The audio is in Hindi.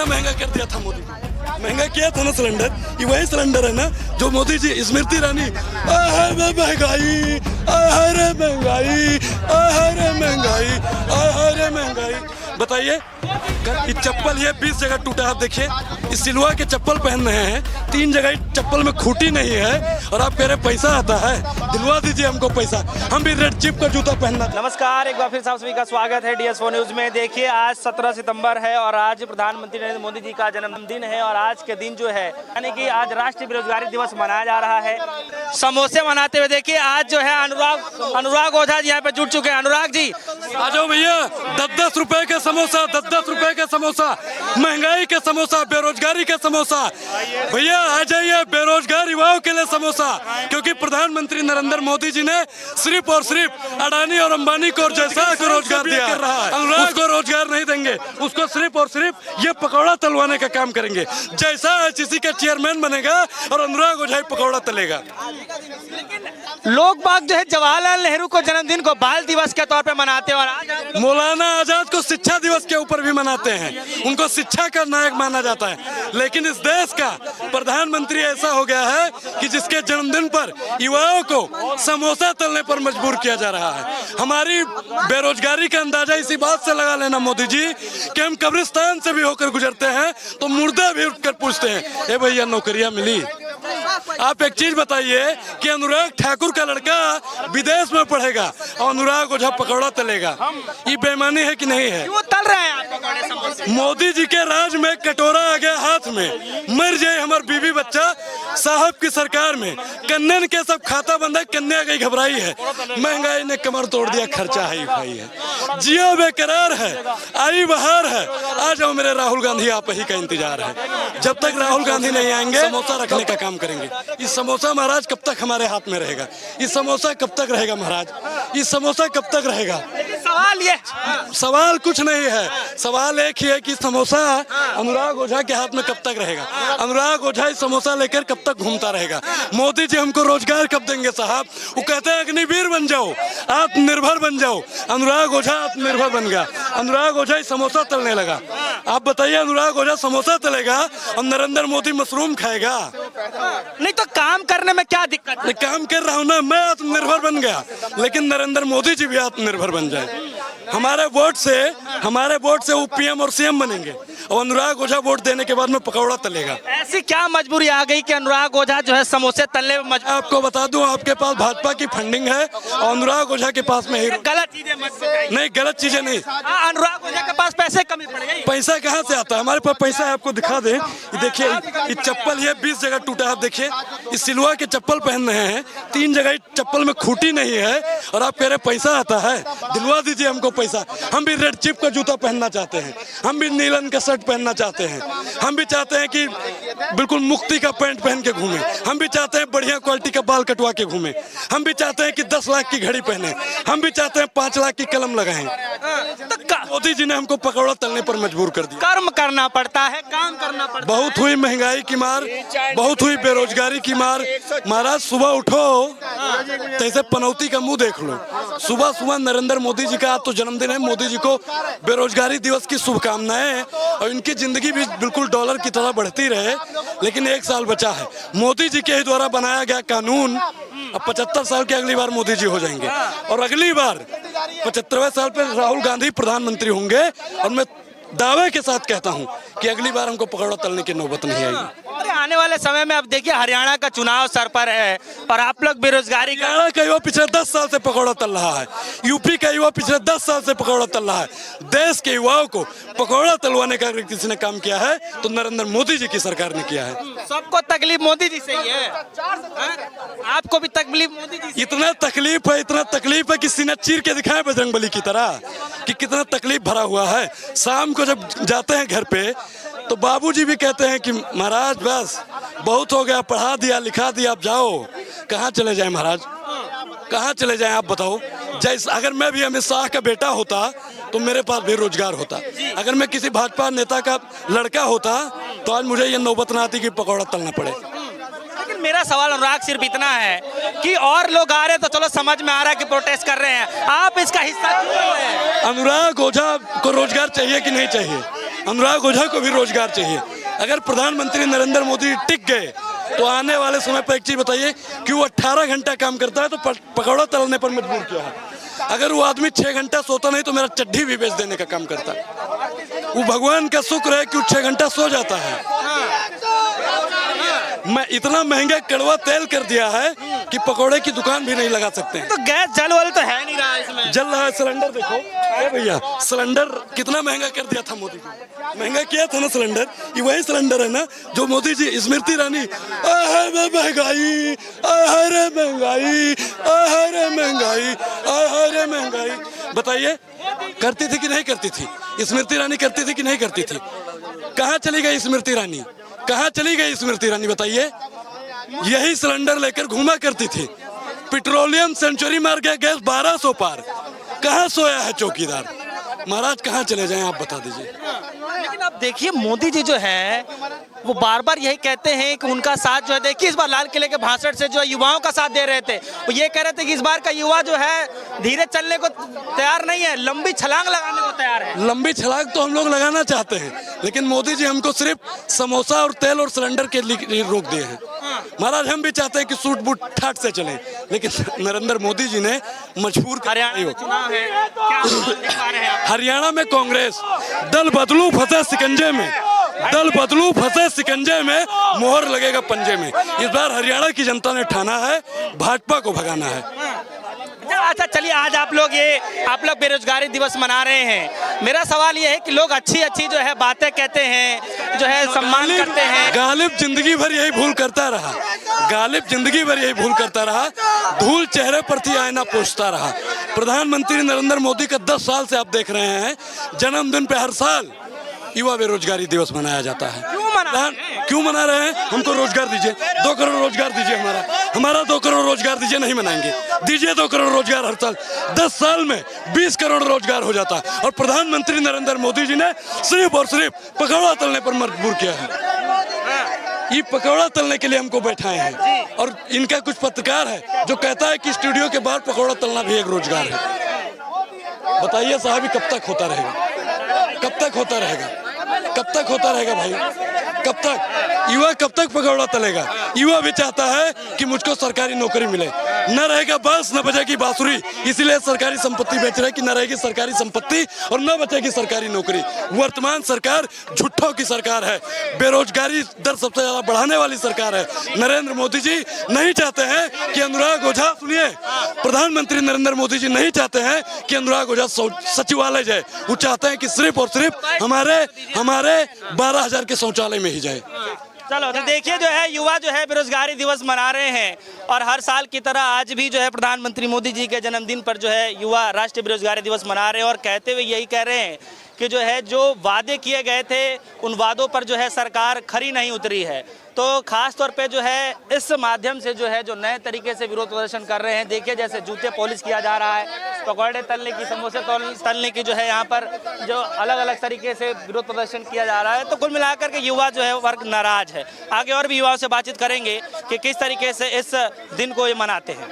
कितना महंगा कर दिया था मोदी जी, महंगा किया था ना सिलेंडर, ये वही सिलेंडर है ना जो मोदी जी, स्मृति ईरानी महंगाई, अरे महंगाई, अरे महंगाई, अरे महंगाई। बताइए, ये चप्पल ये 20 जगह टूटा, आप देखिए, इस सिलवा के चप्पल पहन रहे हैं, 3 जगह चप्पल में खूंटी नहीं है और आप कह रहे पैसा आता है, दिलवा दीजिए हमको पैसा, हम भी रेड चिप का जूता पहनना। नमस्कार, एक बार फिर आप सभी का स्वागत है DS4 न्यूज में। देखिए, आज 17 सितंबर है और आज प्रधानमंत्री नरेंद्र मोदी जी का जन्मदिन है और आज के दिन जो है यानी कि आज राष्ट्रीय बेरोजगारी दिवस मनाया जा रहा है। समोसे मनाते हुए देखिए आज जो है अनुराग ओझा जी यहाँ पे जुड़ चुके हैं। अनुराग जी आ जाओ भैया, 10-10 रुपए के समोसा, 10-10 रुपए के समोसा, महंगाई के समोसा, बेरोजगारी के समोसा। भैया आ जाइए, बेरोजगार युवाओं के लिए समोसा, क्योंकि प्रधानमंत्री नरेंद्र मोदी जी ने सिर्फ और सिर्फ अडानी और अंबानी को जैसा को रोजगार दिया कर रहा है, उसको रोजगार नहीं देंगे, उसको सिर्फ और सिर्फ ये पकौड़ा तलवाने का काम करेंगे। जैसा HEC का चेयरमैन बनेगा और अनुराग ओझा पकौड़ा तलेगा। लोग बाग जो है जवाहरलाल नेहरू को जन्मदिन को बाल दिवस के तौर पे मनाते हैं और आज मौलाना आजाद को शिक्षा दिवस के ऊपर भी मनाते हैं, उनको शिक्षा का नायक माना जाता है। लेकिन इस देश का प्रधानमंत्री ऐसा हो गया है कि जिसके जन्मदिन पर युवाओं को समोसा तलने पर मजबूर किया जा रहा है। हमारी बेरोजगारी का अंदाजा इसी बात से लगा लेना मोदी जी कि हम कब्रिस्तान से भी होकर गुजरते हैं तो मुर्दा भी उठकर पूछते हैं, ए भैया नौकरियां मिली? आप एक चीज बताइए कि अनुराग ठाकुर का लड़का विदेश में पढ़ेगा और अनुराग ओझा पकौड़ा तलेगा, ये बेईमानी है कि नहीं है? क्यों तल रहे हैं आप पकौड़े समोसे? मोदी जी के राज में कटोरा आ गया हाथ में, मर जाए हमारे बीवी बच्चा, साहब की सरकार में कन्या के सब खाता बंद है, कन्या गई घबराई है, महंगाई ने कमर तोड़ दिया, खर्चा हाई फाई है, जियो बेकरार है, आई बहार है। आ जाओ मेरे राहुल गांधी, आप ही का इंतजार है। जब तक राहुल गांधी नहीं आएंगे समोसा रखने का काम करेंगे। ये समोसा महाराज कब तक हमारे हाथ में रहेगा? ये समोसा कब तक रहेगा महाराज? ये समोसा कब तक रहेगा? सवाल ये, सवाल कुछ नहीं है, सवाल एक ही है कि समोसा अनुराग ओझा के हाथ में कब तक रहेगा? अनुराग ओझा समोसा लेकर कब तक घूमता रहेगा? मोदी जी हमको रोजगार कब देंगे साहब? वो कहते हैं अग्निवीर बन जाओ, आत्मनिर्भर बन जाओ। अनुराग ओझा आत्मनिर्भर बन गया, अनुराग ओझा समोसा तलने लगा। आप बताइए, अनुराग ओझा समोसा तलेगा और नरेंद्र मोदी मशरूम खाएगा? नहीं तो काम करने में क्या दिक्कत है? काम कर रहा हूँ ना, मैं आत्मनिर्भर बन गया, लेकिन नरेंद्र मोदी जी भी आत्मनिर्भर बन जाए। हमारे वोट से वो PM और CM बनेंगे और अनुराग ओझा वोट देने के बाद में पकौड़ा तलेगा। ऐसी क्या मजबूरी आ गई कि अनुराग ओझा जो है समोसे तलने में मजबूर? आपको बता दूं, आपके पास भाजपा की फंडिंग है और अनुराग ओझा के पास में गलत चीजें मत बताइए। नहीं, गलत चीजें नहीं। अनुराग ओझा के पास पैसे कमी पड़ गई। पैसा कहाँ से आता है? हमारे पास पैसा है, आपको दिखा दें। देखिए, ये चप्पल ये 20 जगह टूटा, आप देखिए, इस सिलवा के चप्पल पहन रहे हैं, 3 जगह चप्पल में खूंटी नहीं है और आप कह रहे पैसा आता है, दिलवा दीजिए हमको पैसा, हम भी रेड चिप का जूता पहनना चाहते हैं, हम भी नीलन का शर्ट पहनना चाहते हैं, हम भी चाहते हैं कि बिल्कुल मुक्ति का पैंट पहन के घूमें, हम भी चाहते हैं बढ़िया क्वालिटी का बाल कटवा के घूमें, हम भी चाहते हैं कि 10 लाख की घड़ी पहने, हम भी चाहते हैं 5 लाख की कलम लगाएं। मोदी जी ने हमको पकौड़ा तलने पर मजबूर कर दिया। कर्म करना पड़ता है, काम करना पड़ता है। बहुत हुई महंगाई की मार, बहुत हुई बेरोजगारी की मार। महाराज सुबह उठो तो ऐसे पनौती का मुंह देख लो। सुबह सुबह नरेंद्र मोदी जी का आज तो जन्मदिन है, मोदी जी को बेरोजगारी दिवस की शुभकामनाएं और इनकी जिंदगी भी बिल्कुल डॉलर की तरह बढ़ती रहे। लेकिन 1 साल बचा है, मोदी जी के ही द्वारा बनाया गया कानून, अब 75 साल के अगली बार मोदी जी हो जाएंगे और अगली बार 75वें साल पे राहुल गांधी प्रधानमंत्री होंगे और मैं दावे के साथ कहता हूं कि अगली बार हमको पकौड़ा तलने की नौबत नहीं आएगी। अरे आने वाले समय में अब देखिए हरियाणा का चुनाव सर पर है और आप लोग बेरोजगारी का हरियाणा का युवा पिछले 10 साल से पकौड़ा तल रहा है, यूपी का युवा पिछले 10 साल से पकौड़ा तल रहा है। देश के युवाओं को पकौड़ा तलवाने का अगर किसी ने काम किया है तो नरेंद्र मोदी जी की सरकार ने किया है। सबको तकलीफ मोदी जी से ही है, आपको भी तकलीफ मोदी जी से। इतना तकलीफ है कि सीना चीर के दिखाएं बजरंगबली की तरह कि कितना तकलीफ भरा हुआ है। शाम को जब जाते हैं घर पे तो बाबूजी भी कहते हैं कि महाराज बस बहुत हो गया, पढ़ा दिया लिखा दिया, अब जाओ। कहाँ चले जाएं महाराज, कहाँ चले जाएं आप बताओ? जैसे अगर मैं भी अमित शाह का बेटा होता तो मेरे पास भी रोजगार होता, अगर मैं किसी भाजपा नेता का लड़का होता तो आज मुझे ये नौबत ना आती कि पकौड़ा तलना पड़े। लेकिन मेरा सवाल अनुराग सिर्फ इतना है कि और लोग आ रहे हैं तो चलो समझ में आ रहा है कि प्रोटेस्ट कर रहे हैं, आप इसका हिस्सा क्यों हैं? अनुराग ओझा को रोजगार चाहिए कि नहीं चाहिए? अनुराग ओझा को भी रोजगार चाहिए। अगर प्रधानमंत्री नरेंद्र मोदी टिक गए तो आने वाले समय पर एक चीज बताइए कि वो 18 घंटा काम करता है तो पकौड़ा तलने पर मजबूर किया है। अगर वो आदमी 6 घंटा सोता नहीं तो मेरा चड्ढी भी बेच देने का काम करता है। वो भगवान का शुक्र है कि वो 6 घंटा सो जाता है। मैं इतना महंगा कड़वा तेल कर दिया है कि पकोड़े की दुकान भी नहीं लगा सकते हैं। तो गैस जल वाले तो है नहीं रहा इसमें। जल रहा है। सिलेंडर देखो भैया, सिलेंडर कितना महंगा कर दिया था मोदी जी। महंगा किया था ना सिलेंडर, ये वही सिलेंडर है ना जो मोदी जी, स्मृति ईरानी महंगाई, अरे महंगाई, अरे महंगाई, अरे महंगाई, बताइए करती थी कि नहीं करती थी? स्मृति ईरानी करती थी कि नहीं करती थी? कहाँ चली गई स्मृति ईरानी? कहाँ चली गई स्मृति ईरानी बताइए? यही सिलेंडर लेकर घूमा करती थी। पेट्रोलियम सेंचुरी मार गया, गैस 1200 पार। कहाँ सोया है चौकीदार? महाराज कहाँ चले जाएं आप बता दीजिए। लेकिन आप देखिए मोदी जी जो है वो बार बार यही कहते हैं कि उनका साथ जो है, देखिए इस बार लाल किले के भाषण से जो युवाओं का साथ दे रहे थे, वो ये कह रहे थे कि इस बार का युवा जो है धीरे चलने को तैयार नहीं है, लंबी छलांग लगाने को तैयार है। लंबी छलांग तो हम लोग लगाना चाहते हैं, लेकिन मोदी जी हमको सिर्फ समोसा और तेल और सिलेंडर के लिए रोक दिए हैं। महाराज हम भी चाहते हैं कि सूट बूट ठाट से चलें, लेकिन नरेंद्र मोदी जी ने मजबूर कर हरियाणा में कांग्रेस दल बदलू फंसे शिकंजे में, दल बदलू फंसे शिकंजे में, मोहर लगेगा पंजे में। इस बार हरियाणा की जनता ने ठाना है भाजपा को भगाना है। अच्छा चलिए, आज आप लोग बेरोजगारी दिवस मना रहे हैं। मेरा सवाल ये है कि लोग अच्छी अच्छी जो है बातें कहते हैं, जो है सम्मान करते हैं। गालिब जिंदगी भर यही भूल करता रहा, गालिब जिंदगी भर यही भूल करता रहा, धूल चेहरे पर थी आईना पोंछता रहा। प्रधानमंत्री नरेंद्र मोदी का 10 साल से आप देख रहे हैं जन्मदिन पे हर साल युवा बेरोजगारी दिवस मनाया जाता है। क्यों मना रहे हैं? हमको रोजगार दीजिए, 2 करोड़ रोजगार दीजिए, हमारा 2 करोड़ रोजगार दीजिए। नहीं मनाएंगे, दीजिए 2 करोड़ रोजगार हर साल। 10 साल में 20 करोड़ रोजगार हो जाता है। और प्रधानमंत्री नरेंद्र मोदी जी ने सिर्फ और सिर्फ पकौड़ा तलने पर मजबूर किया है। ये पकौड़ा तलने के लिए हमको बैठाए हैं। और इनका कुछ पत्रकार है जो कहता है कि स्टूडियो के बाहर पकौड़ा तलना भी एक रोजगार है। बताइए साहब, कब तक होता रहेगा? कब तक होता रहेगा? कब तक होता रहेगा भाई? कब तक? युवा कब तक पकौड़ा तलेगा? युवा भी चाहता है कि मुझको सरकारी नौकरी मिले। न रहेगा बांस न बजेगी बांसुरी, इसीलिए सरकारी संपत्ति बेच रहे कि न रहेगी सरकारी संपत्ति और न बचेगी सरकारी नौकरी। वर्तमान सरकार झूठों की सरकार है, बेरोजगारी दर सबसे ज्यादा बढ़ाने वाली सरकार है। नरेंद्र मोदी जी नहीं चाहते हैं कि अनुराग ओझा, सुनिए, प्रधानमंत्री नरेंद्र मोदी जी नहीं चाहते हैं कि अनुराग ओझा सचिवालय जाए। वो चाहते हैं कि सिर्फ और सिर्फ हमारे 12,000 के शौचालय में ही जाए। चलो तो देखिए जो है युवा जो है बेरोजगारी दिवस मना रहे हैं और हर साल की तरह आज भी जो है प्रधानमंत्री मोदी जी के जन्मदिन पर जो है युवा राष्ट्रीय बेरोजगारी दिवस मना रहे हैं और कहते हुए यही कह रहे हैं कि जो है जो वादे किए गए थे उन वादों पर जो है सरकार खरी नहीं उतरी है। तो खास तौर पे जो है इस माध्यम से जो है जो नए तरीके से विरोध प्रदर्शन कर रहे हैं, देखिए जैसे जूते पॉलिश किया जा रहा है, पकौड़े तलने की, समोसे तलने की जो है यहाँ पर जो अलग अलग तरीके से विरोध प्रदर्शन किया जा रहा है। तो कुल मिलाकर के युवा जो है वर्ग नाराज है। आगे और भी युवाओं से बातचीत करेंगे कि किस तरीके से इस दिन को ये मनाते हैं।